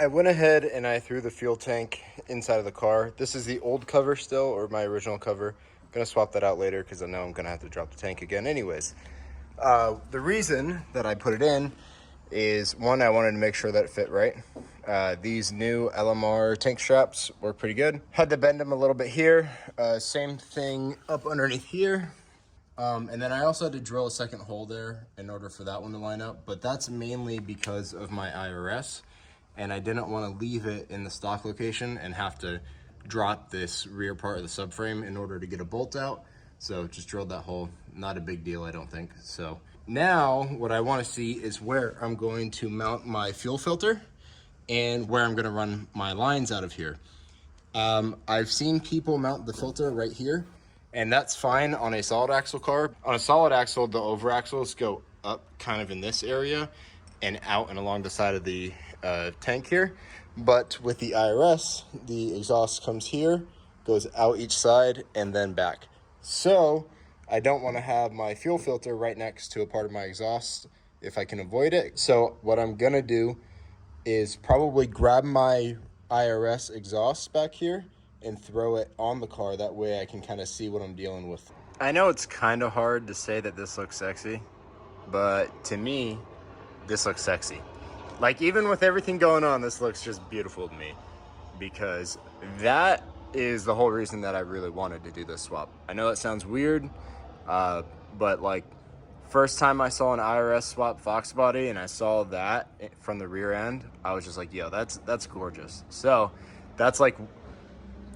I went ahead and I threw the fuel tank inside of the car. This is the old cover still, or my original cover. I'm gonna swap that out later because I know I'm gonna have to drop the tank again anyways. The reason that I put it in is, one, I wanted to make sure that it fit right. These new LMR tank straps work pretty good. Had to bend them a little bit here. Same thing up underneath here. And then I also had to drill a second hole there in order for that one to line up, but that's mainly because of my IRS, and I didn't want to leave it in the stock location and have to drop this rear part of the subframe in order to get a bolt out. So just drilled that hole. Not a big deal, I don't think. So now what I want to see is where I'm going to mount my fuel filter and where I'm going to run my lines out of here. I've seen people mount the filter right here, and that's fine on a solid axle car. On a solid axle, the over axles go up kind of in this area and out and along the side of the tank here. But with the IRS, the exhaust comes here, goes out each side, and then back. So I don't want to have my fuel filter right next to a part of my exhaust if I can avoid it. So what I'm gonna do is probably grab my IRS exhaust back here and throw it on the car. That way I can kind of see what I'm dealing with. I know it's kind of hard to say that this looks sexy, but to me, this looks sexy. Like, even with everything going on, this looks just beautiful to me, because that is the whole reason that I really wanted to do this swap. I know that sounds weird, but like, first time I saw an IRS swap Foxbody and I saw that from the rear end, I was just like, yo, that's gorgeous. So that's like,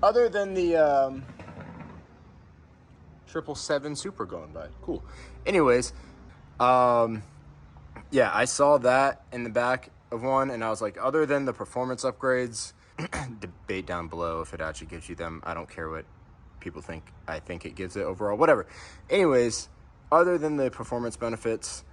other than the 777 Super going by, cool. Anyways, yeah, I saw that in the back of one, and I was like, other than the performance upgrades, debate down below if it actually gives you them. I don't care what people think. I think it gives it overall, whatever. Anyways, other than the performance benefits,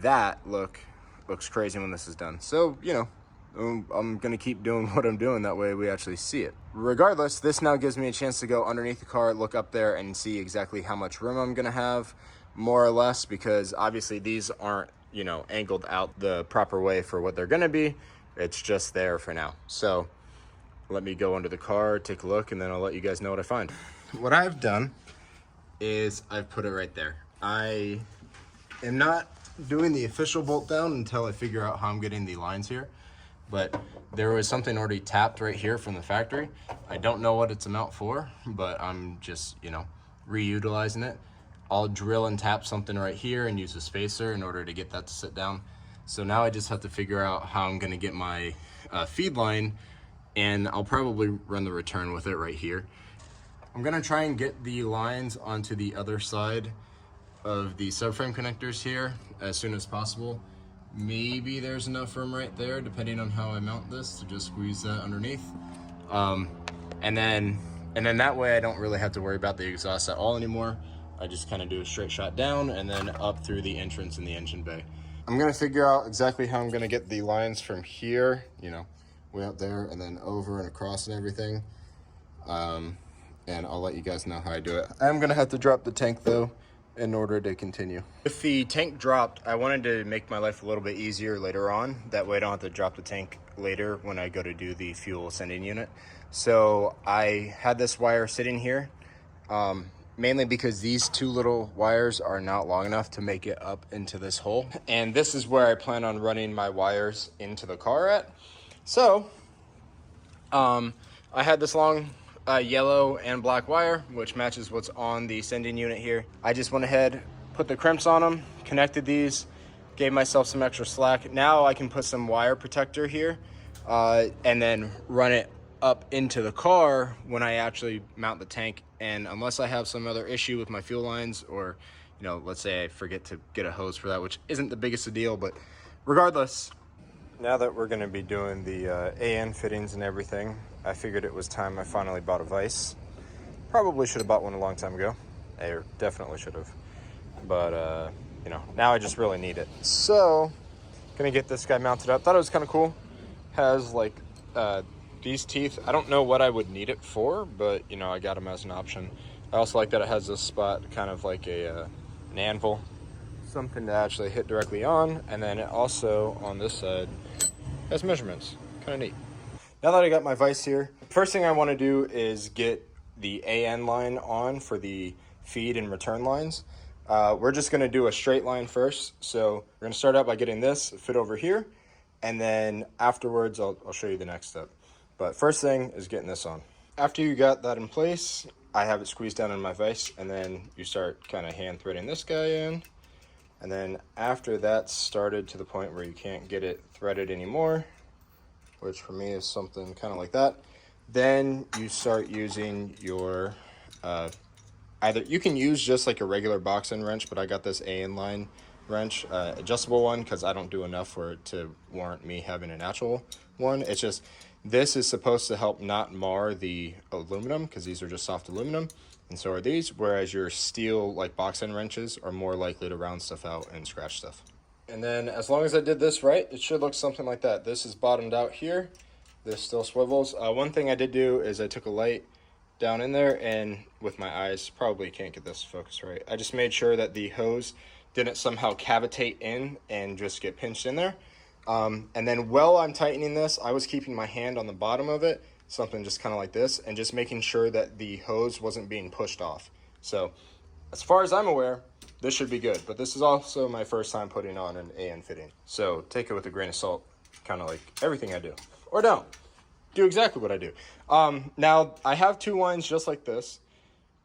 that looks crazy when this is done. So, you know, I'm gonna keep doing what I'm doing. That way we actually see it. Regardless, this now gives me a chance to go underneath the car, look up there, and see exactly how much room I'm gonna have, more or less, because obviously these aren't, you know, angled out the proper way for what they're gonna be. It's just there for now. So let me go under the car, take a look, and then I'll let you guys know what I find. What I've done is I've put it right there. I am not doing the official bolt down until I figure out how I'm getting the lines here, but there was something already tapped right here from the factory. I don't know what it's a mount for, but I'm just, you know, reutilizing it. I'll drill and tap something right here and use a spacer in order to get that to sit down. So now I just have to figure out how I'm gonna get my feed line, and I'll probably run the return with it right here. I'm gonna try and get the lines onto the other side of the subframe connectors here as soon as possible. Maybe there's enough room right there, depending on how I mount this, to just squeeze that underneath. And then that way I don't really have to worry about the exhaust at all anymore. I just kind of do a straight shot down and then up through the entrance in the engine bay. I'm gonna figure out exactly how I'm gonna get the lines from here, you know, way up there and then over and across and everything. And I'll let you guys know how I do it. I'm gonna have to drop the tank though in order to continue. If the tank dropped, I wanted to make my life a little bit easier later on. That way I don't have to drop the tank later when I go to do the fuel sending unit. So I had this wire sitting here, mainly because these two little wires are not long enough to make it up into this hole. And this is where I plan on running my wires into the car at. So I had this long yellow and black wire, which matches what's on the sending unit here. I just went ahead, put the crimps on them, connected these, gave myself some extra slack. Now I can put some wire protector here and then run it up into the car when I actually mount the tank. And unless I have some other issue with my fuel lines, or, you know, let's say I forget to get a hose for that, which isn't the biggest of deal, but regardless, now that we're gonna be doing the AN fittings and everything, I figured it was time I finally bought a vise. Probably should have bought one a long time ago. Or definitely should have. But, you know, now I just really need it. So, gonna get this guy mounted up. Thought it was kind of cool. Has, like, these teeth. I don't know what I would need it for, but, you know, I got them as an option. I also like that it has this spot, kind of like an anvil. Something to actually hit directly on. And then it also, on this side, has measurements. Kind of neat. Now that I got my vise here, first thing I want to do is get the AN line on for the feed and return lines. We're just going to do a straight line first. So we're going to start out by getting this fit over here, and then afterwards I'll show you the next step. But first thing is getting this on. After you got that in place, I have it squeezed down in my vise, and then you start kind of hand threading this guy in. And then after that's started to the point where you can't get it threaded anymore, which for me is something kind of like that, then you start using your, either you can use just like a regular box end wrench, but I got this AN line wrench, adjustable one, because I don't do enough for it to warrant me having an actual one. It's just, this is supposed to help not mar the aluminum, because these are just soft aluminum, and so are these, whereas your steel like box end wrenches are more likely to round stuff out and scratch stuff. And then as long as I did this right, it should look something like that. This is bottomed out here. This still swivels. One thing I did do is I took a light down in there, and with my eyes, probably can't get this focus right, I just made sure that the hose didn't somehow cavitate in and just get pinched in there. And then while I'm tightening this, I was keeping my hand on the bottom of it, something just kind of like this, and just making sure that the hose wasn't being pushed off. So as far as I'm aware, this should be good, but this is also my first time putting on an AN fitting. So take it with a grain of salt, kind of like everything I do. Or don't. Do exactly what I do. Now, I have two lines just like this.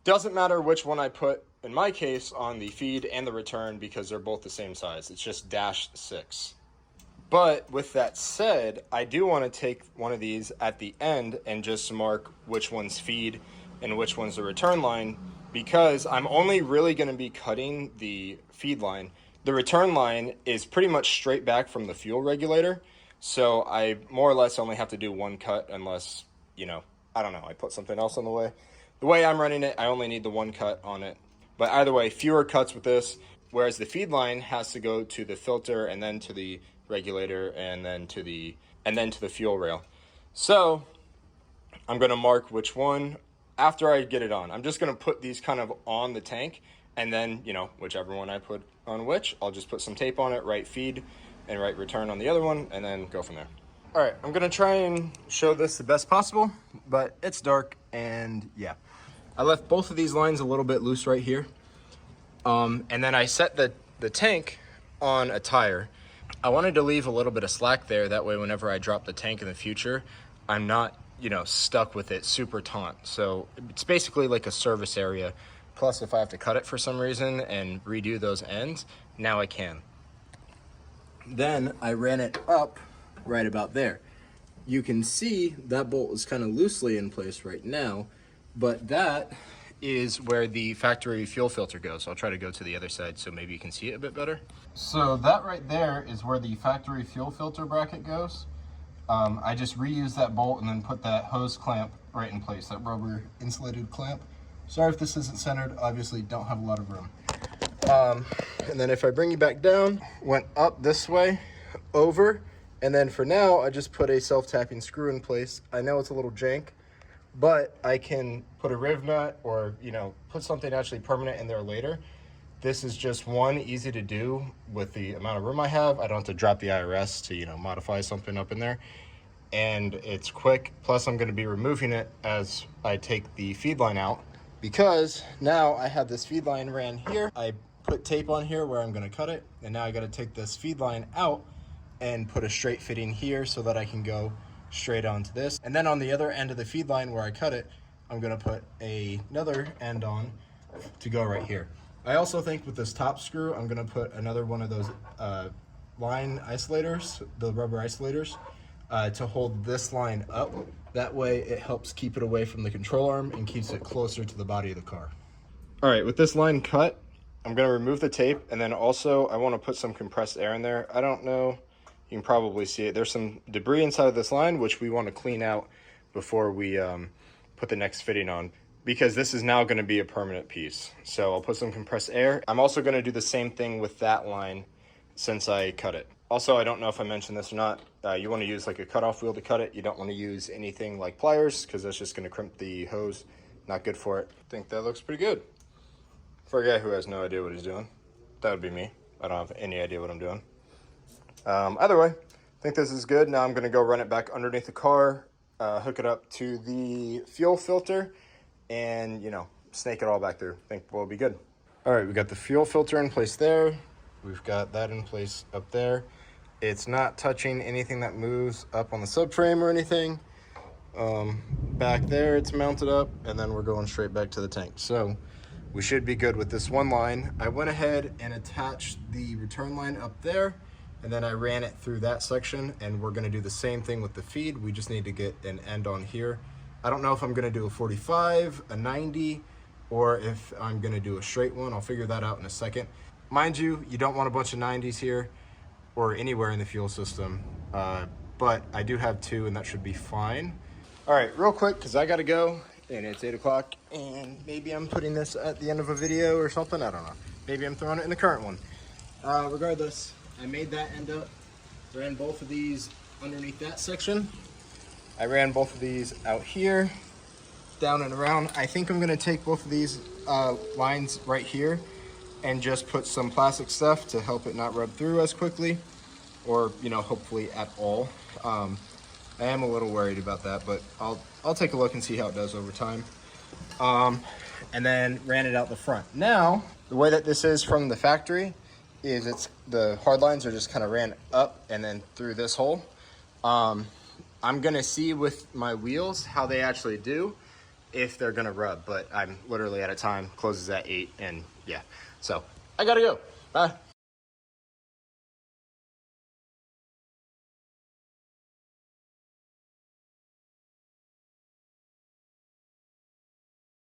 Doesn't matter which one I put, in my case, on the feed and the return, because they're both the same size. It's just -6. But with that said, I do want to take one of these at the end and just mark which one's feed and which one's the return line, because I'm only really going to be cutting the feed line. The return line is pretty much straight back from the fuel regulator, so I more or less only have to do one cut unless, you know, I don't know, I put something else on the way. The way I'm running it, I only need the one cut on it. But either way, fewer cuts with this, whereas the feed line has to go to the filter and then to the regulator and then to the fuel rail. So I'm going to mark which one after I get it on. I'm just going to put these kind of on the tank, and then, you know, whichever one I put on which, I'll just put some tape on it, write feed and write return on the other one, and then go from there. All right, I'm going to try and show this the best possible, but it's dark, and yeah. I left both of these lines a little bit loose right here. And then I set the tank on a tire. I wanted to leave a little bit of slack there. That way, whenever I drop the tank in the future, I'm not, you know, stuck with it super taut. So it's basically like a service area. Plus, if I have to cut it for some reason and redo those ends, now I can. Then I ran it up right about there. You can see that bolt is kind of loosely in place right now, but that is where the factory fuel filter goes. I'll try to go to the other side so maybe you can see it a bit better. So that right there is where the factory fuel filter bracket goes. I just reused that bolt and then put that hose clamp right in place, that rubber insulated clamp. Sorry if this isn't centered, obviously don't have a lot of room. And then if I bring you back down, went up this way, over, and then for now, I just put a self-tapping screw in place. I know it's a little jank, but I can put a riv nut or, you know, put something actually permanent in there later. This is just one, easy to do with the amount of room I have. I don't have to drop the IRS to, you know, modify something up in there. And it's quick. Plus, I'm going to be removing it as I take the feed line out, because now I have this feed line ran here. I put tape on here where I'm going to cut it. And now I got to take this feed line out and put a straight fitting here so that I can go straight onto this. And then on the other end of the feed line where I cut it, I'm going to put another end on to go right here. I also think with this top screw, I'm going to put another one of those line isolators, the rubber isolators, to hold this line up. That way it helps keep it away from the control arm and keeps it closer to the body of the car. All right, with this line cut, I'm going to remove the tape, and then also I want to put some compressed air in there. I don't know, you can probably see it. There's some debris inside of this line, which we want to clean out before we put the next fitting on, because this is now going to be a permanent piece. So I'll put some compressed air. I'm also going to do the same thing with that line since I cut it. Also, I don't know if I mentioned this or not, you want to use like a cutoff wheel to cut it. You don't want to use anything like pliers, because that's just going to crimp the hose. Not good for it. I think that looks pretty good. For a guy who has no idea what he's doing, that would be me. I don't have any idea what I'm doing. Either way, I think this is good. Now I'm going to go run it back underneath the car hook it up to the fuel filter, and, you know, snake it all back through. I think we'll be good. All right, we got the fuel filter in place there. We've got that in place up there. It's not touching anything that moves up on the subframe or anything. Back there, it's mounted up, and then we're going straight back to the tank. So we should be good with this one line. I went ahead and attached the return line up there, and then I ran it through that section, and we're gonna do the same thing with the feed. We just need to get an end on here. I don't know if I'm gonna do a 45, a 90, or if I'm gonna do a straight one. I'll figure that out in a second. Mind you, you don't want a bunch of 90s here or anywhere in the fuel system, but I do have 2, and that should be fine. All right, real quick, because I gotta go, and it's 8 o'clock, and maybe I'm putting this at the end of a video or something, I don't know. Maybe I'm throwing it in the current one. Regardless, I made that end up, ran both of these underneath that section. I ran both of these out here, down and around. I think I'm gonna take both of these lines right here and just put some plastic stuff to help it not rub through as quickly, or, you know, hopefully at all. I am a little worried about that, but I'll take a look and see how it does over time. And then ran it out the front. Now, the way that this is from the factory is the hard lines are just kind of ran up and then through this hole. I'm gonna see with my wheels how they actually do, if they're gonna rub, but I'm literally out of time, closes at 8, and yeah. So I gotta go, bye.